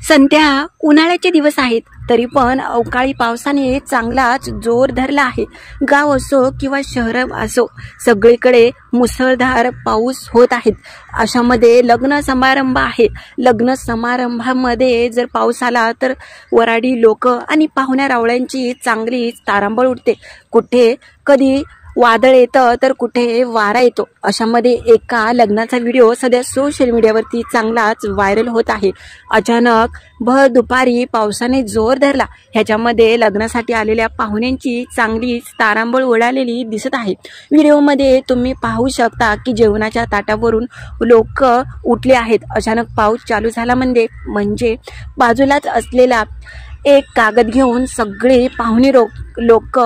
सध्या उन्हाळ्याचे दिवस आहेत, तरी पण अवकाळी पावसाने चांगलाच जोर धरला आहे। गाव असो किंवा शहर असो, सगळीकडे मुसळधार पाऊस होत आहेत। अशामध्ये लग्न समारंभ आहे। लग्न समारंभामध्ये जर पाऊस आला तर वराडी लोक आणि पाहुण्या रावळ्यांची चांगलीच तारांबळ उडते। कुठे कधी वादळ येतं तर कुठे वारा येतो। अशामध्ये एका लग्नाचा व्हिडिओ सध्या सोशल मीडियावरती चांगलाच व्हायरल होत आहे। अचानक भर दुपारी पावसाने जोर धरला। ह्याच्यामध्ये लग्नासाठी आलेल्या पाहुण्यांची चांगलीच तारांबळ उडालेली दिसत आहे। व्हिडिओमध्ये तुम्ही पाहू शकता की जेवणाच्या ताटावरून लोक उठले आहेत। अचानक पाऊस चालू झाला म्हणजे बाजूलाच असलेला एक कागद घेऊन सगळे पाहुणे लोक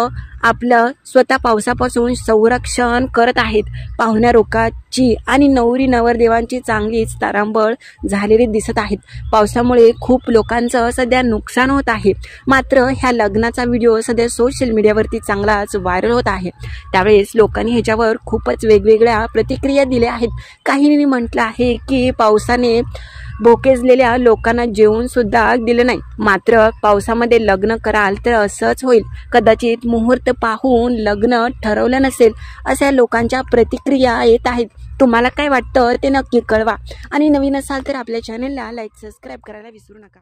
आपलं स्वतः पावसापासून संरक्षण करत आहेत। पाहुण्या लोकांची आणि नवरी नवरदेवांची चांगलीच तारांबळ झालेली दिसत आहेत। पावसामुळे खूप लोकांचं सध्या नुकसान होत आहे। मात्र ह्या लग्नाचा व्हिडिओ सध्या सोशल मीडियावरती चांगलाच व्हायरल होत आहे। त्यावेळेस लोकांनी ह्याच्यावर खूपच वेगवेगळ्या प्रतिक्रिया दिल्या आहेत। काहींनी म्हटलं आहे की पावसाने भोकेजलेल्या लोकांना जेवण सुद्धा दिलं नाही। मात्र पावसामध्ये लग्न कराल तर असंच होईल, कदाचित मुहूर्त पाहून लग्न ठरवलं नसेल, अशा लोकांच्या प्रतिक्रिया येत आहेत। तुम्हाला काय वाटतं ते नक्की कळवा आणि नवीन असाल तर आपल्या चॅनलला लाईक सबस्क्राईब करायला विसरू नका।